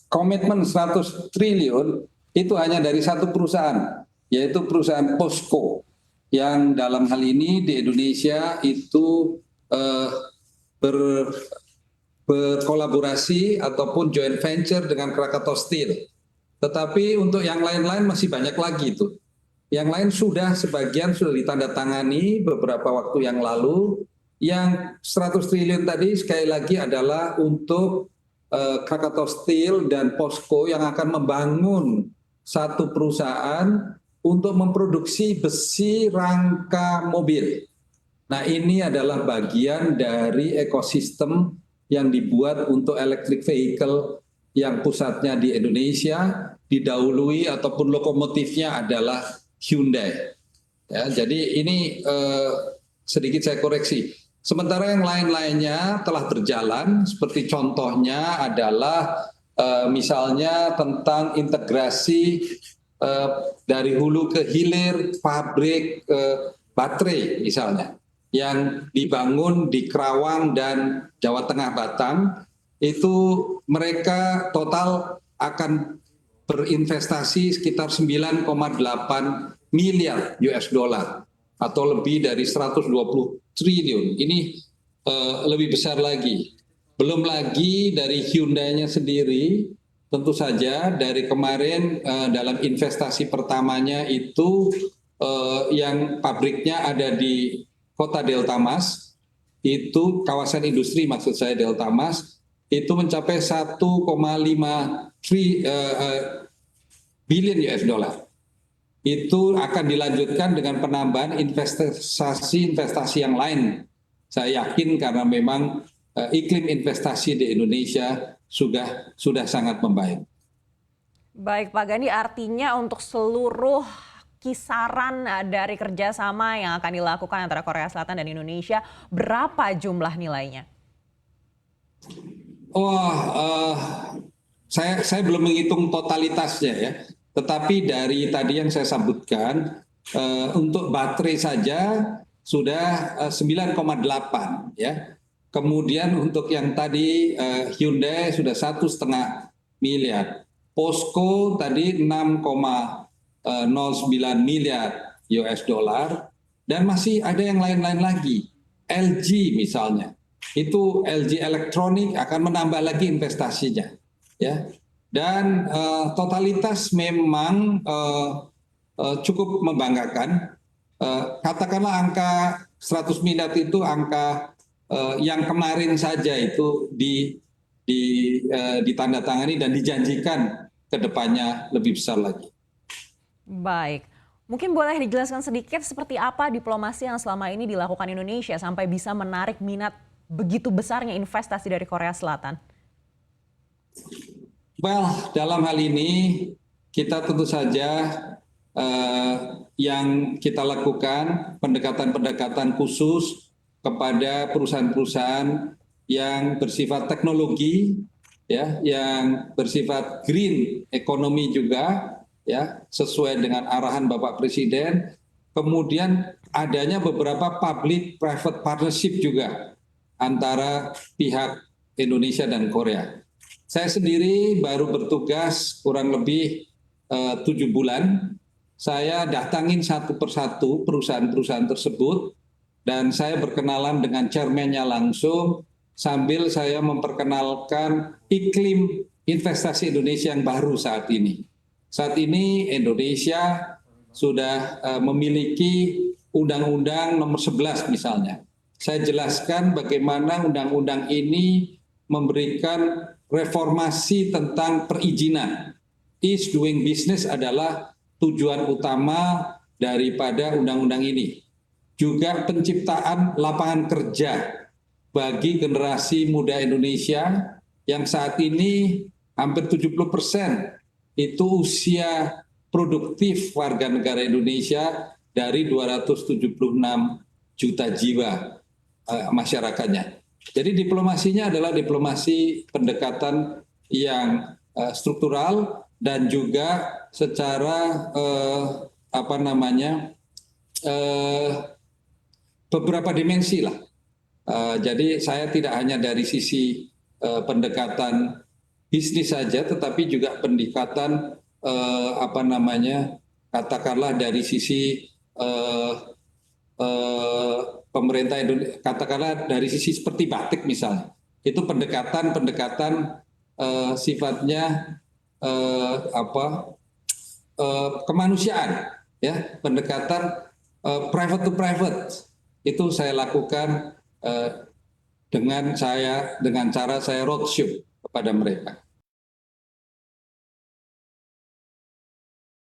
komitmen 100 triliun itu hanya dari satu perusahaan, yaitu perusahaan POSCO, yang dalam hal ini di Indonesia itu ber, berkolaborasi ataupun joint venture dengan Krakatau Steel. Tetapi untuk yang lain-lain masih banyak lagi itu. Yang lain sebagian sudah ditandatangani beberapa waktu yang lalu. Yang 100 triliun tadi sekali lagi adalah untuk Krakatau Steel dan POSCO yang akan membangun satu perusahaan untuk memproduksi besi rangka mobil. Nah, ini adalah bagian dari ekosistem yang dibuat untuk electric vehicle yang pusatnya di Indonesia, didahului ataupun lokomotifnya adalah Hyundai. Ya, jadi ini sedikit saya koreksi. Sementara yang lain-lainnya telah berjalan, seperti contohnya adalah misalnya tentang integrasi dari hulu ke hilir pabrik baterai misalnya, yang dibangun di Kerawang dan Jawa Tengah Batang, itu mereka total akan berinvestasi sekitar 9,8 miliar US dollar atau lebih dari 120 triliun. Ini lebih besar lagi. Belum lagi dari Hyundai-nya sendiri, tentu saja dari kemarin dalam investasi pertamanya itu yang pabriknya ada di Kota Delta Mas, itu kawasan industri maksud saya Delta Mas, itu mencapai 1,5 billion US dollar. Itu akan dilanjutkan dengan penambahan investasi yang lain. Saya yakin karena memang iklim investasi di Indonesia sudah sangat membaik. Baik Pak Gandhi, artinya untuk seluruh kisaran dari kerjasama yang akan dilakukan antara Korea Selatan dan Indonesia, berapa jumlah nilainya? Saya belum menghitung totalitasnya ya. Tetapi dari tadi yang saya sebutkan, untuk baterai saja sudah 9,8 ya. Kemudian untuk yang tadi Hyundai sudah 1,5 miliar. POSCO tadi 6,09 miliar US dollar. Dan masih ada yang lain-lain lagi. LG misalnya. Itu LG Electronics akan menambah lagi investasinya. Ya. Dan totalitas memang cukup membanggakan. Katakanlah angka 100 miliar itu angka yang kemarin saja itu ditandatangani dan dijanjikan ke depannya lebih besar lagi. Baik, mungkin boleh dijelaskan sedikit seperti apa diplomasi yang selama ini dilakukan Indonesia sampai bisa menarik minat begitu besarnya investasi dari Korea Selatan? Well, dalam hal ini kita tentu saja yang kita lakukan pendekatan-pendekatan khusus kepada perusahaan-perusahaan yang bersifat teknologi, ya, yang bersifat green economy juga, ya, sesuai dengan arahan Bapak Presiden. Kemudian adanya beberapa public-private partnership juga antara pihak Indonesia dan Korea. Saya sendiri baru bertugas kurang lebih 7 bulan. Saya datangin satu persatu perusahaan-perusahaan tersebut dan saya berkenalan dengan chairman-nya langsung sambil saya memperkenalkan iklim investasi Indonesia yang baru saat ini. Saat ini Indonesia sudah memiliki Undang-Undang Nomor 11 misalnya. Saya jelaskan bagaimana undang-undang ini memberikan reformasi tentang perizinan. Ease doing business adalah tujuan utama daripada undang-undang ini. Juga penciptaan lapangan kerja bagi generasi muda Indonesia yang saat ini hampir 70% itu usia produktif warga negara Indonesia dari 276 juta jiwa masyarakatnya. Jadi diplomasinya adalah diplomasi pendekatan yang struktural dan juga secara beberapa dimensi lah. Jadi saya tidak hanya dari sisi pendekatan bisnis saja, tetapi juga pendekatan katakanlah dari sisi pemerintah Indonesia, katakanlah dari sisi seperti batik misalnya, itu pendekatan sifatnya kemanusiaan, ya, pendekatan private to private, itu saya lakukan dengan cara saya roadshow kepada mereka.